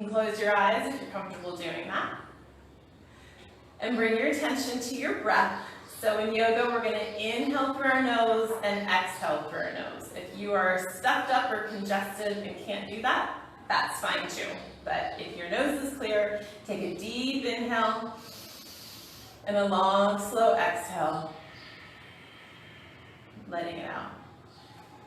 Close your eyes if you're comfortable doing that. And bring your attention to your breath. So in yoga, we're going to inhale through our nose and exhale through our nose. If you are stuffed up or congested and can't do that, that's fine too. But if your nose is clear, take a deep inhale and a long, slow exhale, letting it out.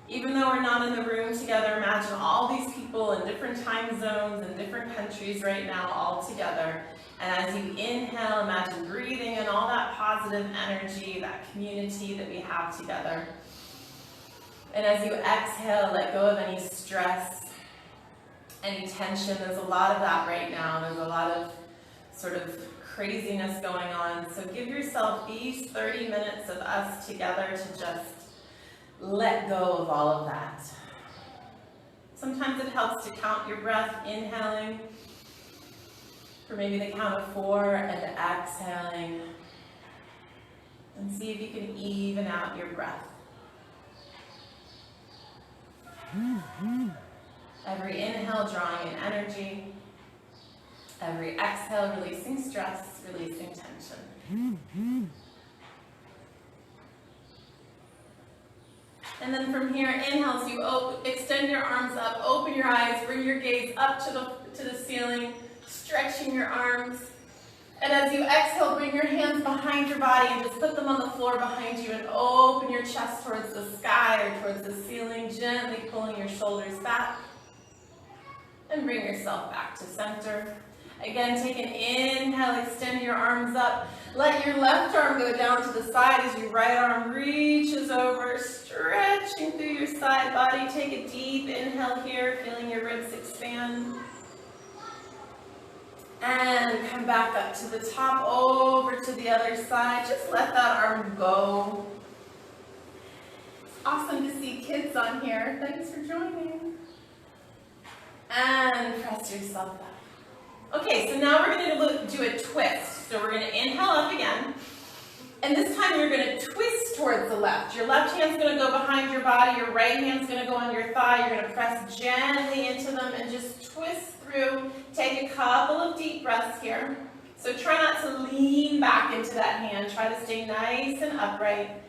Even though we're not in the room together, imagine all these people in different time zones and different countries right now all together. And as you inhale, imagine breathing in all that positive energy, that community that we have together. And as you exhale, let go of any stress, any tension. There's a lot of that right now. There's a lot of sort of craziness going on. So give yourself these 30 minutes of us together to just let go of all of that. Sometimes it helps to count your breath, inhaling for maybe the count of 4 and exhaling. And see if you can even out your breath. Every inhale drawing in energy. Every exhale releasing stress, releasing tension. And then from here, inhale, so you extend your arms up, open your eyes, bring your gaze up to the ceiling, stretching your arms. And as you exhale, bring your hands behind your body and just put them on the floor behind you and open your chest towards the sky or towards the ceiling, gently pulling your shoulders back. And bring yourself back to center. Again, take an inhale, extend your arms up. Let your left arm go down to the side as your right arm reaches over, stretching through your side body. Take a deep inhale here, feeling your ribs expand. And come back up to the top, over to the other side. Just let that arm go. It's awesome to see kids on here. Thanks for joining. And press yourself back. Okay, so now we're going to do a twist. So we're going to inhale up again. And this time you're going to twist towards the left. Your left hand's going to go behind your body. Your right hand's going to go on your thigh. You're going to press gently into them and just twist through. Take a couple of deep breaths here. So try not to lean back into that hand. Try to stay nice and upright.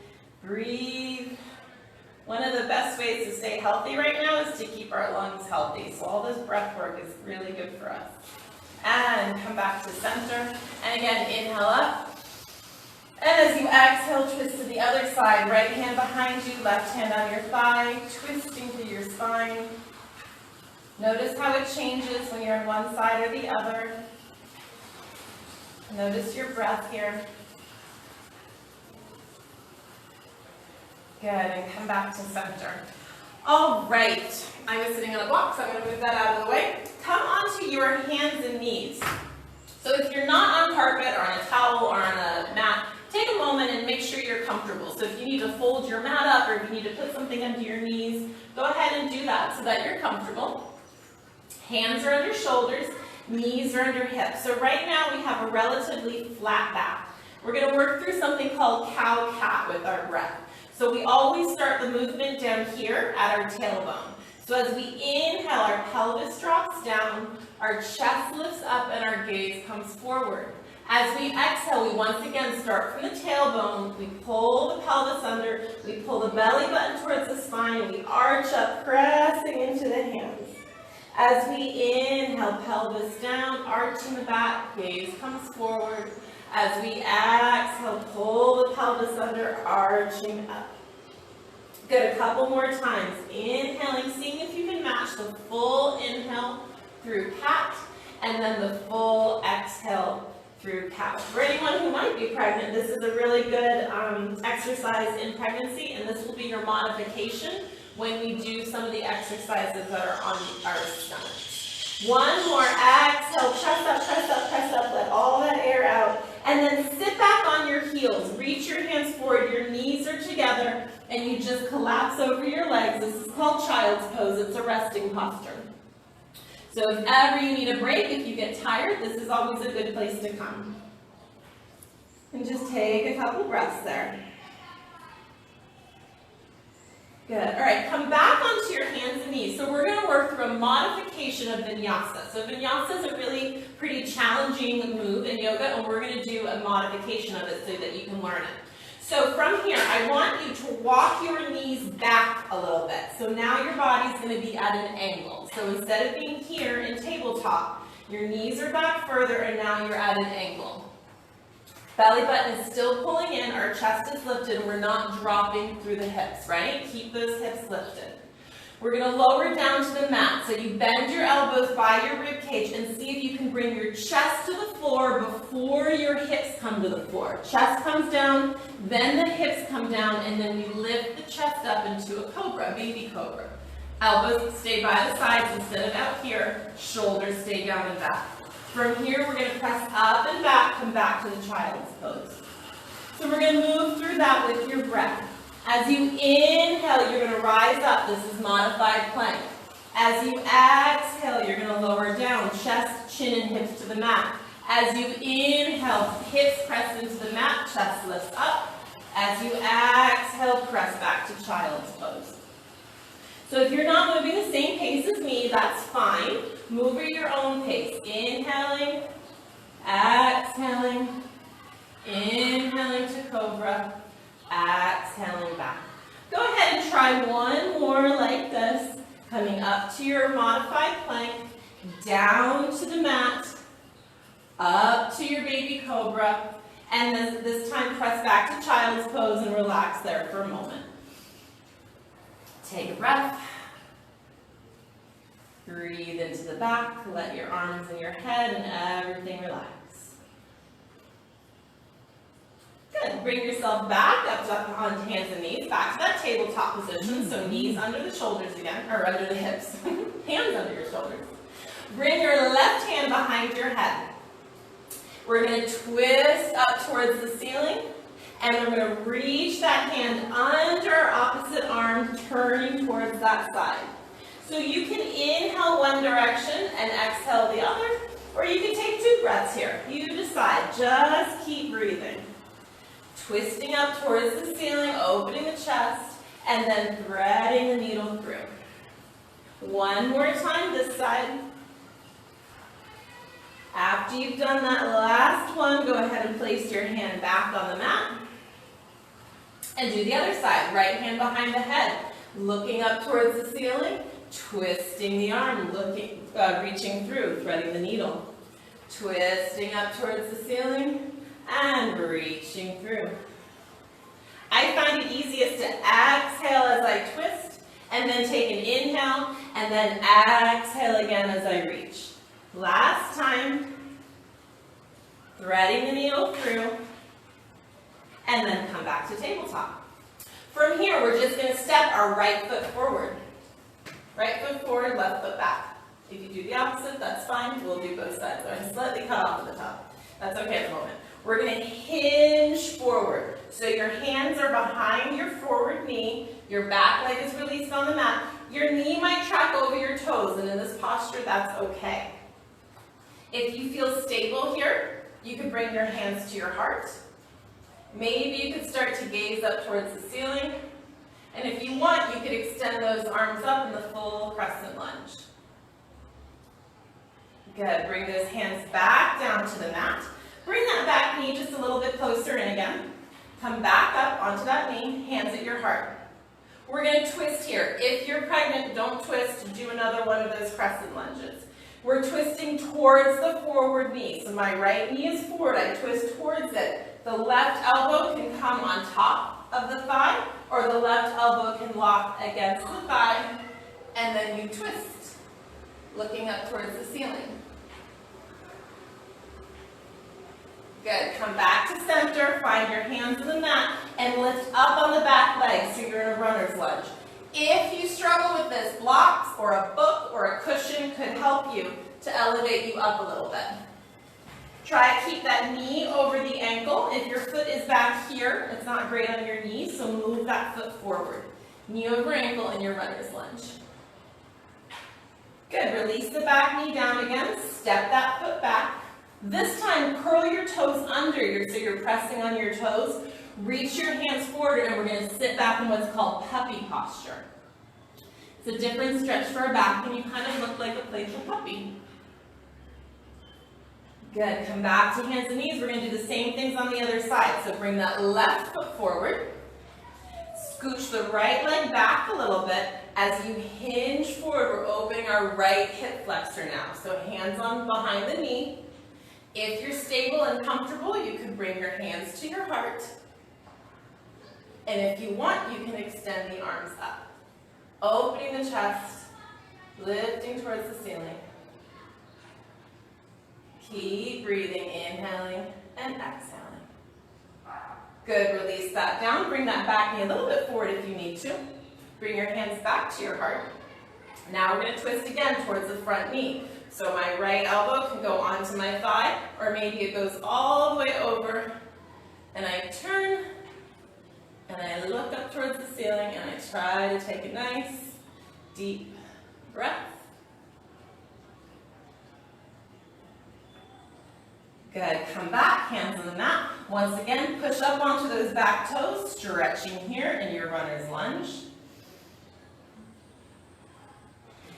Breathe. One of the best ways to stay healthy right now is to keep our lungs healthy. So all this breath work is really good for us. And come back to center. And again, inhale up. And as you exhale, twist to the other side. Right hand behind you, left hand on your thigh, twisting through your spine. Notice how it changes when you're on one side or the other. Notice your breath here. Good, and come back to center. All right, I was sitting on a block, so I'm going to move that out of the way. Come onto your hands and knees. So if you're not on carpet or on a towel or on a mat, take a moment and make sure you're comfortable. So if you need to fold your mat up or if you need to put something under your knees, go ahead and do that so that you're comfortable. Hands are under shoulders, knees are under hips. So right now we have a relatively flat back. We're going to work through something called cow-cat with our breath. So we always start the movement down here at our tailbone. So as we inhale, our pelvis drops down, our chest lifts up, and our gaze comes forward. As we exhale, we once again start from the tailbone. We pull the pelvis under, we pull the belly button towards the spine, and we arch up, pressing into the hands. As we inhale, pelvis down, arching the back, gaze comes forward. As we exhale, pull the pelvis under, arching up. Good, a couple more times. Inhaling, seeing if you can match the full inhale through cat, and then the full exhale through cow. For anyone who might be pregnant, this is a really good exercise in pregnancy, and this will be your modification when we do some of the exercises that are on our stomach. One more, exhale, press up, press up, press up, let all that air out. And then sit back on your heels, reach your hands forward, your knees are together, and you just collapse over your legs. This is called child's pose, it's a resting posture. So if ever you need a break, if you get tired, this is always a good place to come. And just take a couple breaths there. Good. All right, come back onto your hands and knees. So we're going to work through a modification of vinyasa. So vinyasa is a really pretty challenging move in yoga, and we're going to do a modification of it so that you can learn it. So from here, I want you to walk your knees back a little bit. So now your body's going to be at an angle. So instead of being here in tabletop, your knees are back further, and now you're at an angle. Belly button is still pulling in, our chest is lifted, and we're not dropping through the hips, right? Keep those hips lifted. We're going to lower down to the mat. So you bend your elbows by your rib cage and see if you can bring your chest to the floor before your hips come to the floor. Chest comes down, then the hips come down, and then we lift the chest up into a cobra, baby cobra. Elbows stay by the sides instead of out here. Shoulders stay down and back. From here, we're going to press up and back, come back to the child's pose. So we're going to move through that with your breath. As you inhale, you're going to rise up. This is modified plank. As you exhale, you're going to lower down, chest, chin, and hips to the mat. As you inhale, hips press into the mat, chest lifts up. As you exhale, press back to child's pose. So if you're not moving the same pace as me, that's fine. Move at your own pace. Inhaling, exhaling, inhaling to cobra, exhaling back. Go ahead and try one more like this. Coming up to your modified plank, down to the mat, up to your baby cobra, and this time press back to child's pose and relax there for a moment. Take a breath. Breathe into the back. Let your arms and your head and everything relax. Good. Bring yourself back up onto hands and knees. Back to that tabletop position. So knees under the shoulders again, or under the hips. Hands under your shoulders. Bring your left hand behind your head. We're going to twist up towards the ceiling. And we're going to reach that hand under our opposite arm, turning towards that side. So you can inhale one direction and exhale the other, or you can take 2 breaths here. You decide. Just keep breathing. Twisting up towards the ceiling, opening the chest, and then threading the needle through. One more time this side. After you've done that last one, go ahead and place your hand back on the mat. And do the other side. Right hand behind the head, looking up towards the ceiling, twisting the arm, reaching through, threading the needle. Twisting up towards the ceiling and reaching through. I find it easiest to exhale as I twist, and then take an inhale, and then exhale again as I reach. Last time, threading the needle through, and then come back to tabletop. From here, we're just going to step our right foot forward. Right foot forward, left foot back. If you do the opposite, that's fine. We'll do both sides. So I'm slightly cut off at the top. That's okay at the moment. We're going to hinge forward. So your hands are behind your forward knee. Your back leg is released on the mat. Your knee might track over your toes, and in this posture, that's okay. If you feel stable here, you can bring your hands to your heart. Maybe you could start to gaze up towards the ceiling. And if you want, you could extend those arms up in the full crescent lunge. Good. Bring those hands back down to the mat. Bring that back knee just a little bit closer in again. Come back up onto that knee, hands at your heart. We're going to twist here. If you're pregnant, don't twist. Do another one of those crescent lunges. We're twisting towards the forward knee. So my right knee is forward. I twist towards it. The left elbow can come on top of the thigh, or the left elbow can lock against the thigh, and then you twist, looking up towards the ceiling. Good. Come back to center, find your hands on the mat, and lift up on the back leg so you're in a runner's lunge. If you struggle with this, blocks or a book or a cushion could help you to elevate you up a little bit. Try to keep that knee over the ankle. If your foot is back here, it's not great on your knee, so move that foot forward. Knee over ankle in your runner's lunge. Good. Release the back knee down again. Step that foot back. This time, curl your toes under so you're pressing on your toes. Reach your hands forward and we're going to sit back in what's called puppy posture. It's a different stretch for our back and you kind of look like a playful puppy. Good, come back to hands and knees. We're going to do the same things on the other side. So bring that left foot forward. Scooch the right leg back a little bit. As you hinge forward, we're opening our right hip flexor now. So hands on behind the knee. If you're stable and comfortable, you can bring your hands to your heart. And if you want, you can extend the arms up. Opening the chest, lifting towards the ceiling. Keep breathing, inhaling and exhaling. Good, release that down. Bring that back knee a little bit forward if you need to. Bring your hands back to your heart. Now we're going to twist again towards the front knee. So my right elbow can go onto my thigh, or maybe it goes all the way over. And I turn, and I look up towards the ceiling, and I try to take a nice, deep breath. Good, come back, hands on the mat. Once again, push up onto those back toes, stretching here in your runner's lunge.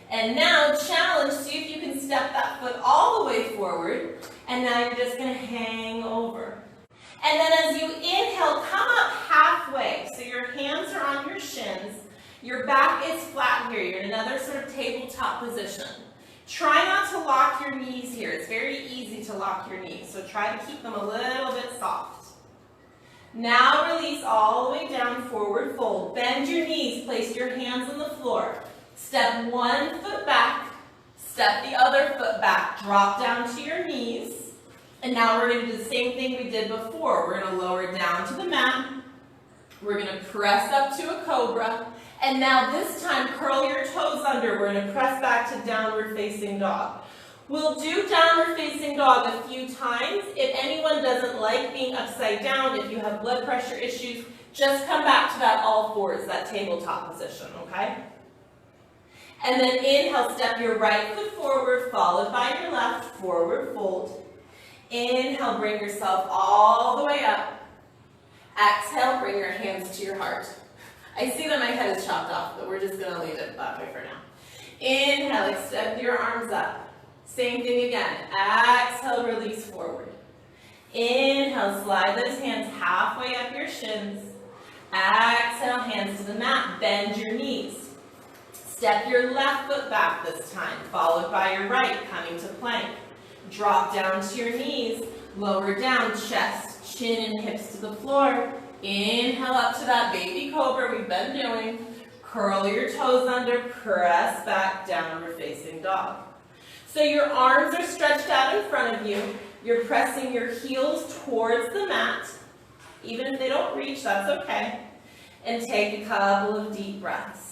And now challenge, see if you can step that foot all the way forward. And now you're just going to hang over. And then as you inhale, come up halfway. So your hands are on your shins. Your back is flat here. You're in another sort of tabletop position. Try not to lock your knees here. It's very easy to lock your knees. So try to keep them a little bit soft. Now release all the way down, forward fold. Bend your knees. Place your hands on the floor. Step one foot back, step the other foot back, drop down to your knees, and now we're going to do the same thing we did before. We're going to lower down to the mat, we're going to press up to a cobra, and now this time curl your toes under. We're going to press back to downward facing dog. We'll do downward facing dog a few times. If anyone doesn't like being upside down, if you have blood pressure issues, just come back to that all fours, that tabletop position, okay? And then inhale, step your right foot forward, followed by your left, forward fold. Inhale, bring yourself all the way up. Exhale, bring your hands to your heart. I see that my head is chopped off, but we're just going to leave it that way for now. Inhale, extend your arms up. Same thing again. Exhale, release forward. Inhale, slide those hands halfway up your shins. Exhale, hands to the mat, bend your knees. Step your left foot back this time, followed by your right, coming to plank. Drop down to your knees, lower down, chest, chin, and hips to the floor. Inhale up to that baby cobra we've been doing. Curl your toes under, press back, downward facing dog. So your arms are stretched out in front of you. You're pressing your heels towards the mat. Even if they don't reach, that's okay. And take a couple of deep breaths.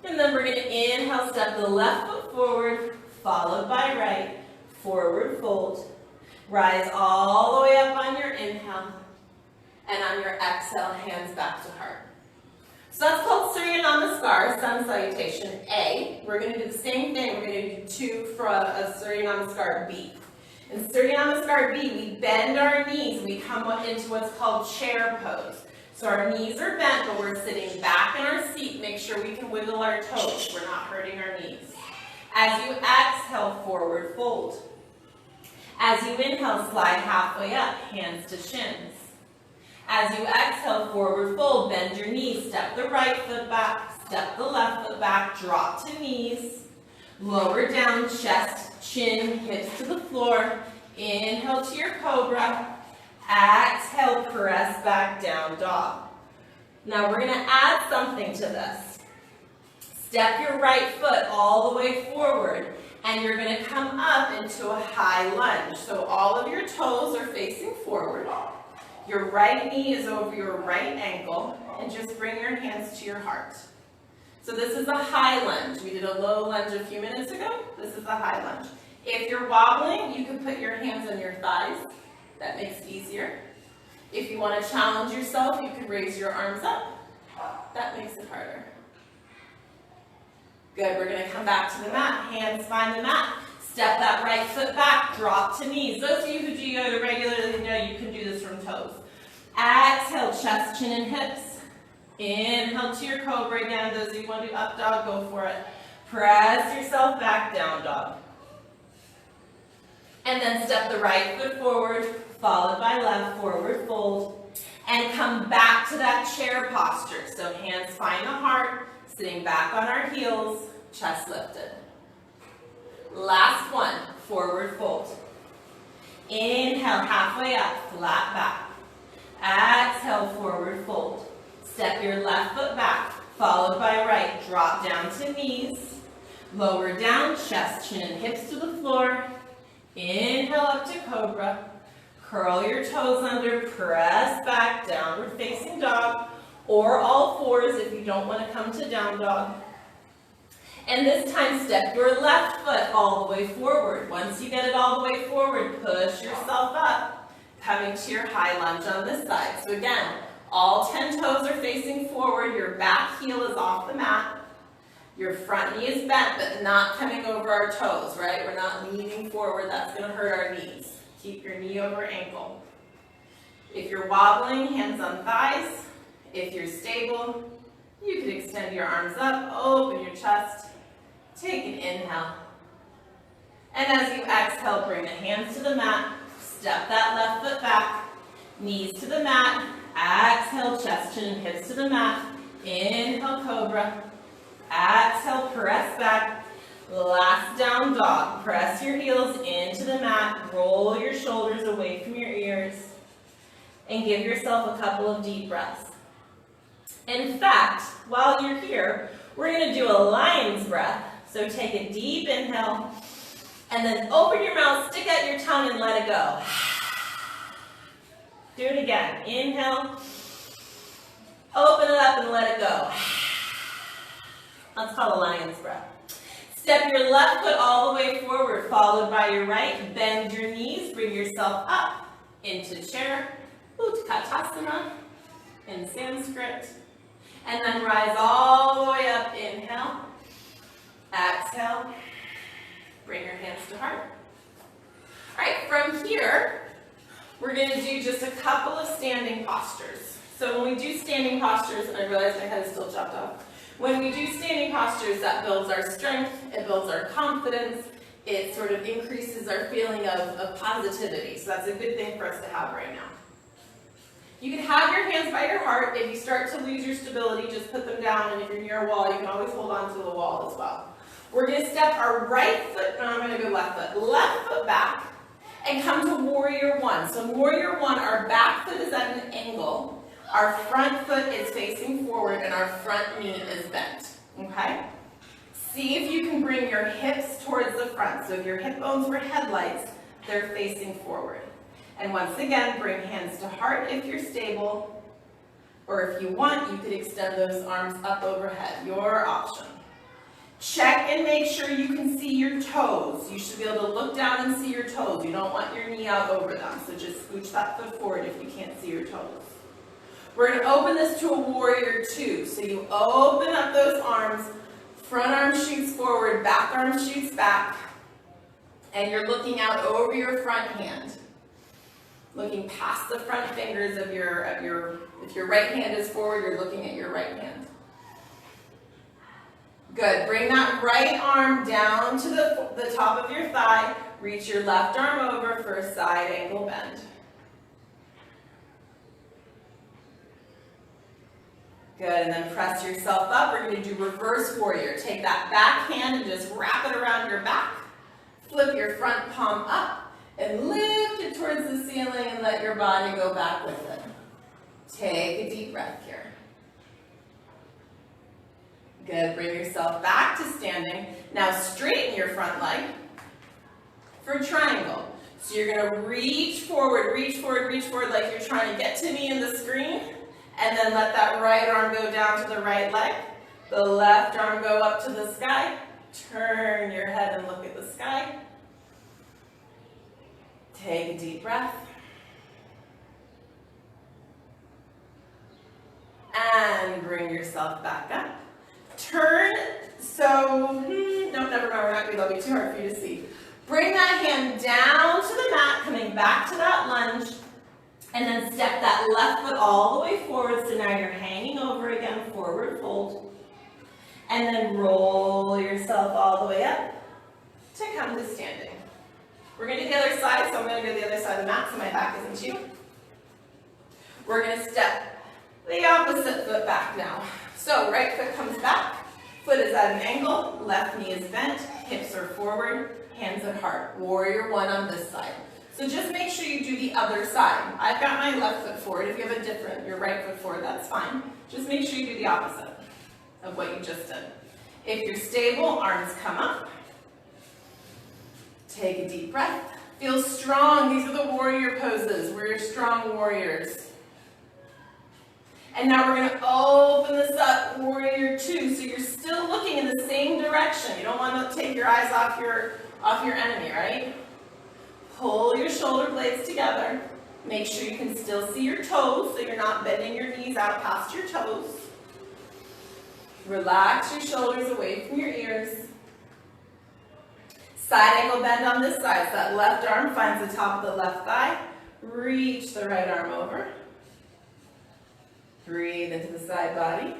And then we're going to inhale, step the left foot forward, followed by right, forward fold. Rise all the way up on your inhale, and on your exhale, hands back to heart. So that's called Surya Namaskar, sun salutation A. We're going to do the same thing. We're going to do two from a Surya Namaskar B. In Surya Namaskar B, we bend our knees, we come up into what's called chair pose. So our knees are bent, but we're sitting back in our seat. Make sure we can wiggle our toes. We're not hurting our knees. As you exhale, forward fold. As you inhale, slide halfway up, hands to shins. As you exhale, forward fold, bend your knees. Step the right foot back, step the left foot back, drop to knees. Lower down, chest, chin, hips to the floor. Inhale to your cobra. Exhale, press back down, dog. Now we're going to add something to this. Step your right foot all the way forward, and you're going to come up into a high lunge. So all of your toes are facing forward. Your right knee is over your right ankle, and just bring your hands to your heart. So this is a high lunge. We did a low lunge a few minutes ago. This is a high lunge. If you're wobbling, you can put your hands on your thighs. That makes it easier. If you want to challenge yourself, you can raise your arms up. That makes it harder. Good, we're going to come back to the mat. Hands find the mat. Step that right foot back, drop to knees. Those of you who do yoga regularly know you can do this from toes. Exhale, chest, chin, and hips. Inhale to your cobra again. Those of you who want to do up dog, go for it. Press yourself back, down dog. And then step the right foot forward, followed by left, forward fold. And come back to that chair posture. So hands find the heart, sitting back on our heels, chest lifted. Last one, forward fold. Inhale, halfway up, flat back. Exhale, forward fold. Step your left foot back, followed by right. Drop down to knees. Lower down, chest, chin, and hips to the floor. Inhale up to cobra. Curl your toes under, press back, downward facing dog, or all fours if you don't want to come to down dog. And this time, step your left foot all the way forward. Once you get it all the way forward, push yourself up, coming to your high lunge on this side. So again, all 10 toes are facing forward. Your back heel is off the mat. Your front knee is bent, but not coming over our toes, right? We're not leaning forward. That's going to hurt our knees. Keep your knee over ankle. If you're wobbling, hands on thighs. If you're stable, you can extend your arms up, open your chest. Take an inhale. And as you exhale, bring the hands to the mat. Step that left foot back. Knees to the mat. Exhale, chest, chin, and hips to the mat. Inhale, cobra. Exhale, press back. Last down dog. Press your heels into the mat. Roll your shoulders away from your ears. And give yourself a couple of deep breaths. In fact, while you're here, we're going to do a lion's breath. So take a deep inhale, and then open your mouth, stick out your tongue, and let it go. Do it again. Inhale, open it up, and let it go. That's called a lion's breath. Step your left foot all the way forward, followed by your right. Bend your knees, bring yourself up into chair, Utkatasana in Sanskrit. And then rise all the way up. Inhale. Exhale. Bring your hands to heart. All right, from here, we're going to do just a couple of standing postures. So when we do standing postures, and I realize my head is still chopped off. When we do standing postures, that builds our strength, it builds our confidence, it sort of increases our feeling of positivity. So that's a good thing for us to have right now. You can have your hands by your heart. If you start to lose your stability, just put them down, and if you're near a wall, you can always hold on to the wall as well. We're going to step our right foot, no, I'm going to go left foot back, and come to warrior one. So warrior one, our back foot is at an angle, our front foot is facing forward, and our front knee is bent, okay? See if you can bring your hips towards the front. So if your hip bones were headlights, they're facing forward. And once again, bring hands to heart if you're stable, or if you want, you could extend those arms up overhead, your option. Check and make sure you can see your toes. You should be able to look down and see your toes. You don't want your knee out over them, so just scooch that foot forward if you can't see your toes. We're going to open this to a warrior two. So you open up those arms, front arm shoots forward, back arm shoots back, and you're looking out over your front hand. Looking past the front fingers of your, if your right hand is forward, you're looking at your right hand. Good. Bring that right arm down to the top of your thigh. Reach your left arm over for a side angle bend. Good. And then press yourself up. We're going to do reverse warrior. Take that back hand and just wrap it around your back. Flip your front palm up and lift it towards the ceiling and let your body go back with it. Take a deep breath here. Good. Bring yourself back to standing. Now straighten your front leg for triangle. So you're going to reach forward like you're trying to get to me in the screen. And then let that right arm go down to the right leg. The left arm go up to the sky. Turn your head and look at the sky. Take a deep breath. And bring yourself back up. Turn, so, no, never mind, we're not going to be too hard for you to see. Bring that hand down to the mat, coming back to that lunge, and then step that left foot all the way forward. So now you're hanging over again, forward fold. And then roll yourself all the way up to come to standing. We're going to do the other side, so I'm going to go to the other side of the mat so my back isn't to you. We're going to step the opposite foot back now. So right foot comes back, foot is at an angle, left knee is bent, hips are forward, hands at heart. Warrior one on this side. So just make sure you do the other side. I've got my left foot forward. If you have your right foot forward, that's fine. Just make sure you do the opposite of what you just did. If you're stable, arms come up. Take a deep breath. Feel strong. These are the warrior poses. We're strong warriors. And now we're going to open this up, warrior two. So you're still looking in the same direction. You don't want to take your eyes off your enemy, right? Pull your shoulder blades together. Make sure you can still see your toes so you're not bending your knees out past your toes. Relax your shoulders away from your ears. Side ankle bend on this side. So that left arm finds the top of the left thigh. Reach the right arm over. Breathe into the side body.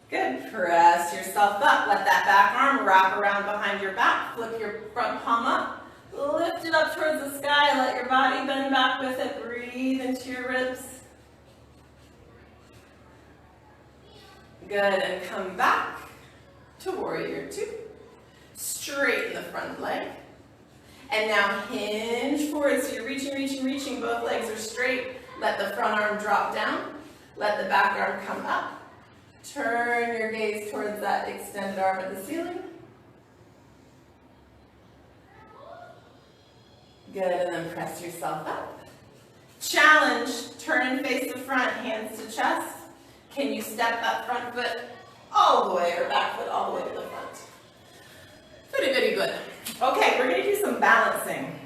Good. Press yourself up. Let that back arm wrap around behind your back. Flip your front palm up. Lift it up towards the sky. Let your body bend back with it. Breathe into your ribs. Good. And come back to warrior two. Straighten the front leg. And now hinge forward. So you're reaching, reaching, reaching. Both legs are straight. Let the front arm drop down. Let the back arm come up. Turn your gaze towards that extended arm at the ceiling. Good, and then press yourself up. Challenge, turn and face the front, hands to chest. Can you step that front foot all the way or back foot all the way to the front? Pretty, pretty good. Okay, we're going to do some balancing.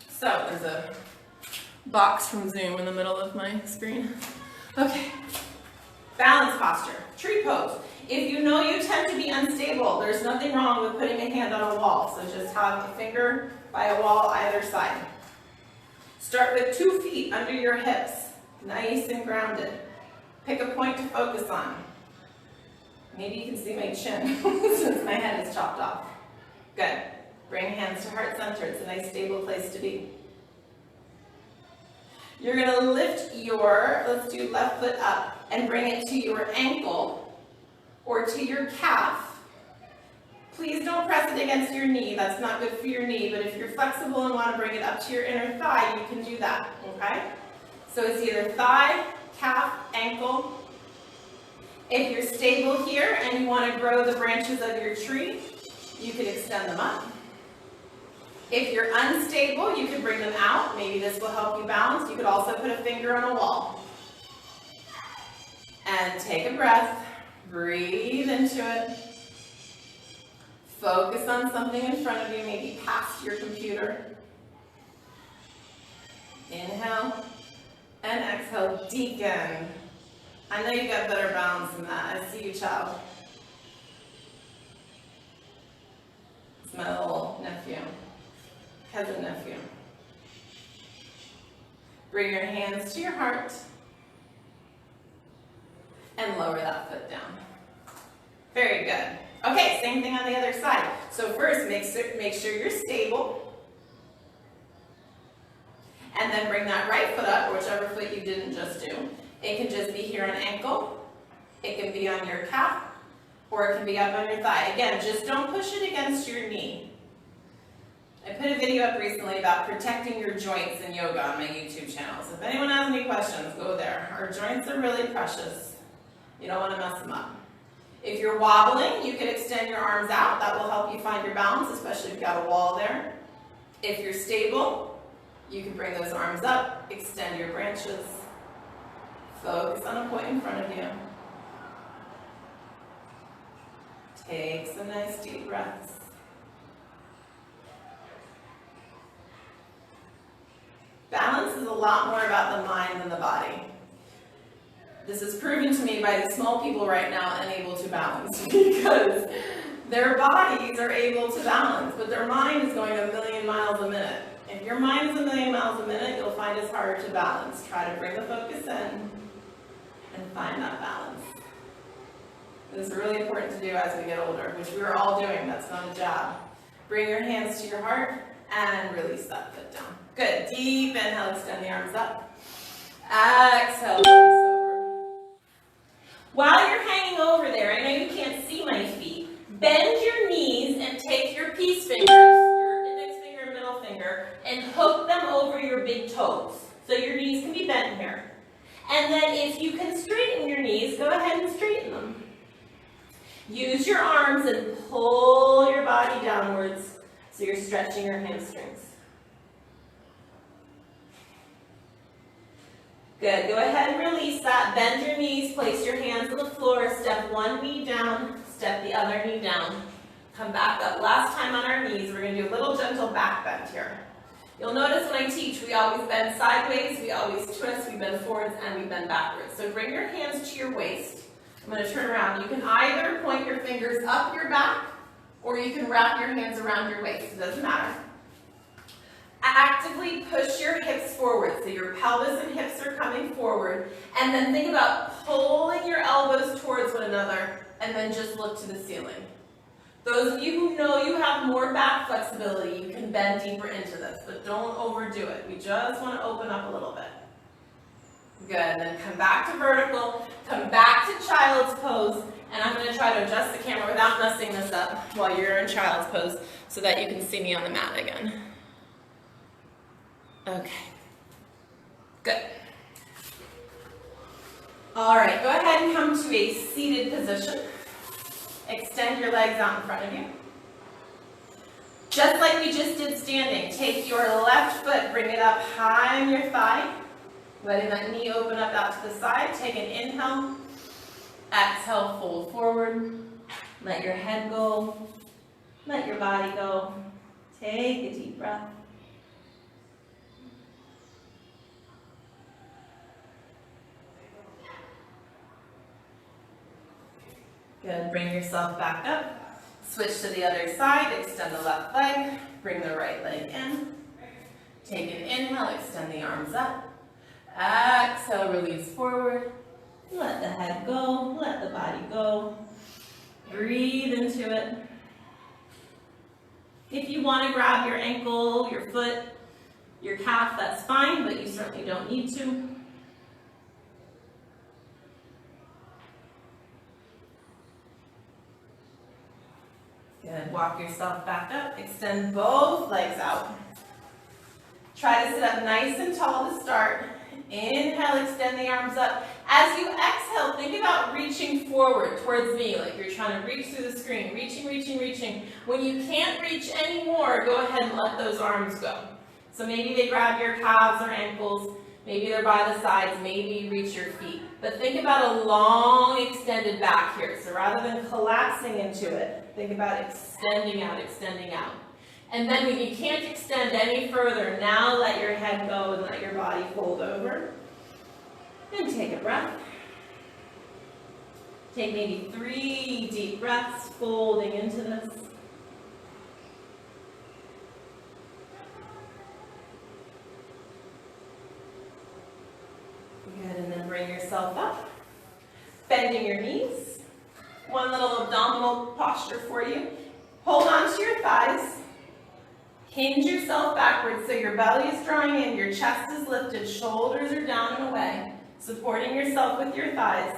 So there's a box from Zoom in the middle of my screen. Okay. Balance posture, tree pose. If you know you tend to be unstable, there's nothing wrong with putting a hand on a wall. So just have a finger by a wall either side. Start with 2 feet under your hips, nice and grounded. Pick a point to focus on. Maybe you can see my chin since my head is chopped off. Good. Bring hands to heart center. It's a nice stable place to be. You're going to lift your, let's do left foot up, and bring it to your ankle or to your calf. Please don't press it against your knee. That's not good for your knee, but if you're flexible and want to bring it up to your inner thigh, you can do that, okay? So it's either thigh, calf, ankle. If you're stable here and you want to grow the branches of your tree, you can extend them up. If you're unstable, you can bring them out. Maybe this will help you balance. You could also put a finger on a wall. And take a breath. Breathe into it. Focus on something in front of you, maybe past your computer. Inhale and exhale, deacon. I know you got better balance than that. I see you, child. It's my little nephew. Cousin nephew. Bring your hands to your heart and lower that foot down. Very good. Okay, same thing on the other side. So first, make sure you're stable. And then bring that right foot up, or whichever foot you didn't just do. It can just be here on ankle. It can be on your calf, or it can be up on your thigh. Again, just don't push it against your knee. I put a video up recently about protecting your joints in yoga on my YouTube channel. So if anyone has any questions, go there. Our joints are really precious. You don't want to mess them up. If you're wobbling, you can extend your arms out. That will help you find your balance, especially if you've got a wall there. If you're stable, you can bring those arms up, extend your branches. Focus on a point in front of you. Take some nice deep breaths. Balance is a lot more about the mind than the body. This is proven to me by the small people right now unable to balance because Their bodies are able to balance, but their mind is going a million miles a minute. If your mind is a million miles a minute, you'll find it's harder to balance. Try to bring the focus in and find that balance. This is really important to do as we get older, which we are all doing. That's not a job. Bring your hands to your heart and release that foot down. Good. Deep inhale, extend the arms up. Exhale, release over. While you're hanging over there, I know you can't see my feet. Bend your knees and take your peace fingers, your index finger and middle finger, and hook them over your big toes. So your knees can be bent here. And then if you can straighten your knees, go ahead and straighten them. Use your arms and pull your body downwards so you're stretching your hamstrings. Good. Go ahead and release that. Bend your knees, place your hands on the floor, step one knee down, step the other knee down. Come back up. Last time on our knees, we're going to do a little gentle back bend here. You'll notice when I teach, we always bend sideways, we always twist, we bend forwards, and we bend backwards. So bring your hands to your waist. I'm going to turn around. You can either point your fingers up your back, or you can wrap your hands around your waist. It doesn't matter. Actively push your hips forward, so your pelvis and hips are coming forward, and then think about pulling your elbows towards one another, and then just look to the ceiling. Those of you who know you have more back flexibility, you can bend deeper into this, but don't overdo it. We just want to open up a little bit. Good, and then come back to vertical, come back to child's pose, and I'm going to try to adjust the camera without messing this up while you're in child's pose so that you can see me on the mat again. Okay, good. All right, go ahead and come to a seated position. Extend your legs out in front of you. Just like we just did standing, take your left foot, bring it up high on your thigh, letting that knee open up out to the side. Take an inhale, exhale, fold forward. Let your head go, let your body go. Take a deep breath. Good, bring yourself back up. Switch to the other side, extend the left leg, bring the right leg in. Take an inhale, extend the arms up. Exhale, release forward. Let the head go, let the body go. Breathe into it. If you want to grab your ankle, your foot, your calf, that's fine, but you certainly don't need to. Good. Walk yourself back up. Extend both legs out. Try to sit up nice and tall to start. Inhale, extend the arms up. As you exhale, think about reaching forward towards me, like you're trying to reach through the screen. Reaching, reaching, reaching. When you can't reach anymore, go ahead and let those arms go. So maybe they grab your calves or ankles. Maybe they're by the sides. Maybe you reach your feet. But think about a long extended back here. So rather than collapsing into it, think about extending out, extending out. And then when you can't extend any further, now let your head go and let your body fold over. And take a breath. Take maybe 3 deep breaths, folding into this. Good, and then bring yourself up. Bending your knees. One little abdominal posture for you. Hold on to your thighs. Hinge yourself backwards so your belly is drawing in, your chest is lifted, shoulders are down and away, supporting yourself with your thighs.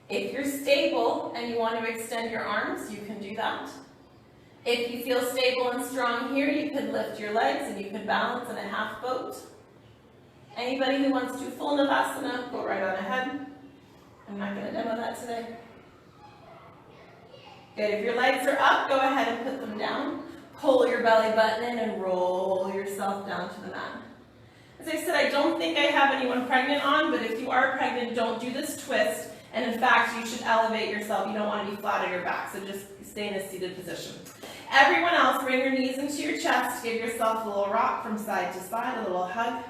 If you're stable and you want to extend your arms, you can do that. If you feel stable and strong here, you could lift your legs and you could balance in a half boat. Anybody who wants to do full Navasana, go right on ahead. I'm not going to demo that today. Good, if your legs are up, go ahead and put them down. Pull your belly button in and roll yourself down to the mat. As I said, I don't think I have anyone pregnant on, but if you are pregnant, don't do this twist. And in fact, you should elevate yourself. You don't want to be flat on your back, so just stay in a seated position. Everyone else, bring your knees into your chest. Give yourself a little rock from side to side, a little hug.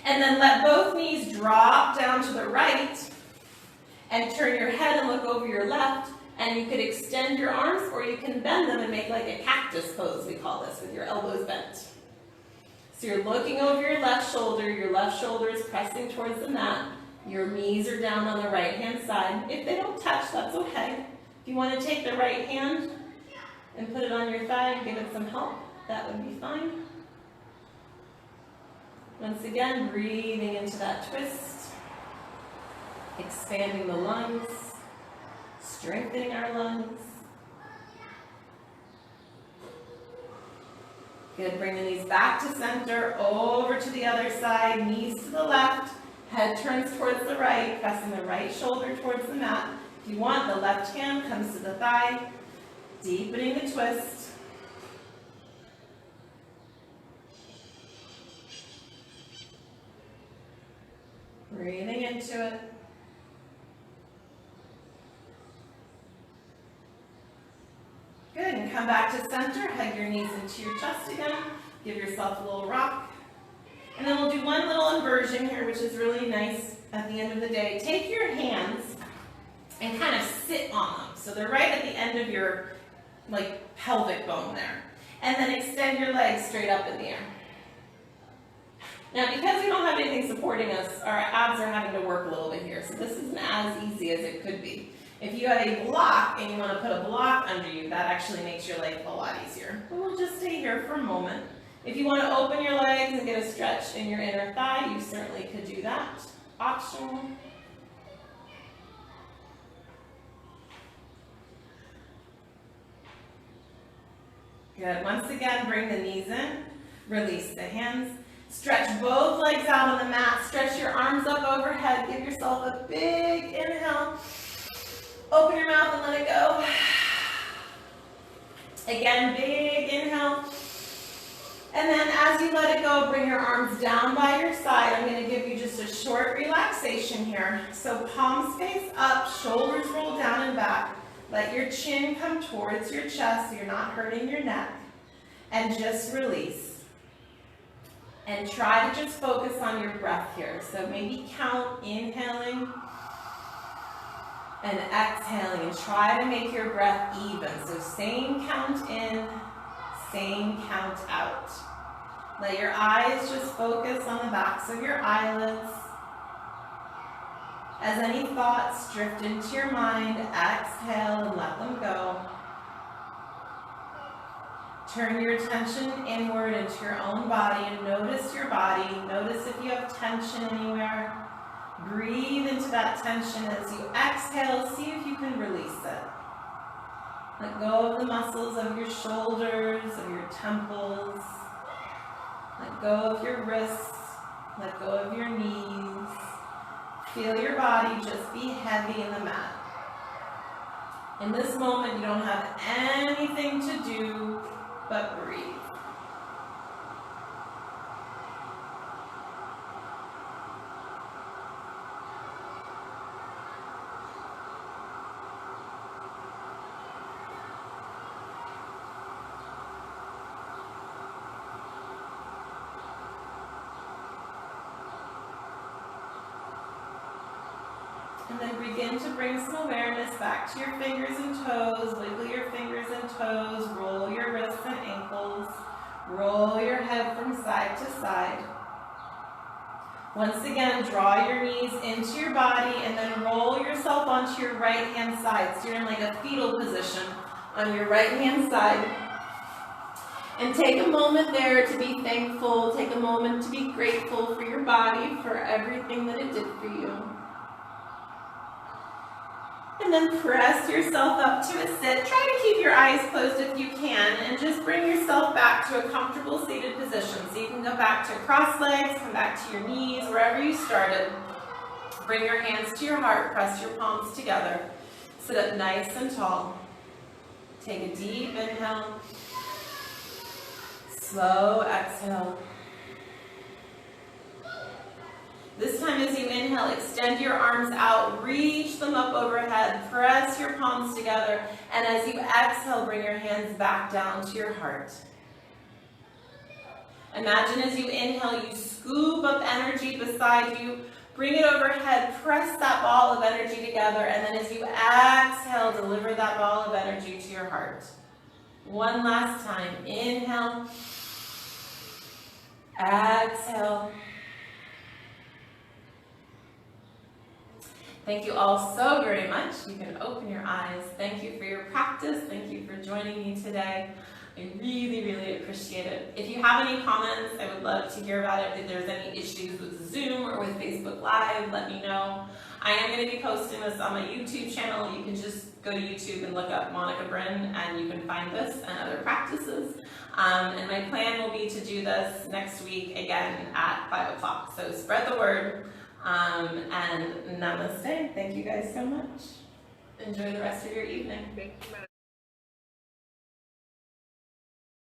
And then let both knees drop down to the right and turn your head and look over your left And you could extend your arms or you can bend them and make like a cactus pose, we call this, with your elbows bent. So you're looking over your left shoulder is pressing towards the mat. Your knees are down on the right hand side. If they don't touch, that's okay. If you want to take the right hand and put it on your thigh and give it some help, that would be fine. Once again, breathing into that twist, expanding the lungs, strengthening our lungs. Good, bring the knees back to center, over to the other side, knees to the left, head turns towards the right, pressing the right shoulder towards the mat. If you want, the left hand comes to the thigh, deepening the twist. Breathing into it. Good, and come back to center, hug your knees into your chest again. Give yourself a little rock. And then we'll do one little inversion here, which is really nice at the end of the day. Take your hands and kind of sit on them. So they're right at the end of your pelvic bone there. And then extend your legs straight up in the air. Now, because we don't have anything supporting us, our abs are having to work a little bit here. So this isn't as easy as it could be. If you have a block and you want to put a block under you, that actually makes your life a lot easier. But we'll just stay here for a moment. If you want to open your legs and get a stretch in your inner thigh, you certainly could do that. Optional. Good. Once again, bring the knees in. Release the hands. Stretch both legs out on the mat. Stretch your arms up overhead. Give yourself a big inhale. Open your mouth and let it go. Again, big inhale. And then as you let it go, bring your arms down by your side. I'm going to give you just a short relaxation here. So palms face up, shoulders roll down and back. Let your chin come towards your chest so you're not hurting your neck. And just release. And try to just focus on your breath here. So maybe count inhaling and exhaling, and try to make your breath even. So same count in, same count out. Let your eyes just focus on the backs of your eyelids. As any thoughts drift into your mind, exhale and let them go. Turn your attention inward into your own body and notice your body. Notice if you have tension anywhere. Breathe into that tension. As you exhale, see if you can release it. Let go of the muscles of your shoulders, of your temples. Let go of your wrists. Let go of your knees. Feel your body just be heavy in the mat. In this moment, you don't have anything to do but breathe. And then begin to bring some awareness back to your fingers and toes. Wiggle your fingers and toes. Roll your wrists and ankles. Roll your head from side to side. Once again, draw your knees into your body and then roll yourself onto your right hand side. So you're in like a fetal position on your right hand side. And take a moment there to be thankful. Take a moment to be grateful for your body, for everything that it did for you. And then press yourself up to a sit. Try to keep your eyes closed if you can, and just bring yourself back to a comfortable seated position. So you can go back to cross legs, come back to your knees, wherever you started. Bring your hands to your heart, press your palms together. Sit up nice and tall. Take a deep inhale. Slow exhale. This time as you inhale, extend your arms out, reach them up overhead, press your palms together, and as you exhale, bring your hands back down to your heart. Imagine as you inhale, you scoop up energy beside you, Bring it overhead, press that ball of energy together, and then as you exhale, deliver that ball of energy to your heart. One last time. Inhale. Exhale. Thank you all so very much. You can open your eyes. Thank you for your practice. Thank you for joining me today. I really, really appreciate it. If you have any comments, I would love to hear about it. If there's any issues with Zoom or with Facebook Live, let me know. I am going to be posting this on my YouTube channel. You can just go to YouTube and look up Monica Bryn, and you can find this and other practices. And my plan will be to do this next week again at 5 o'clock. So spread the word, and namaste. Thank you guys so much. Enjoy the rest of your evening. Thank you, Madam.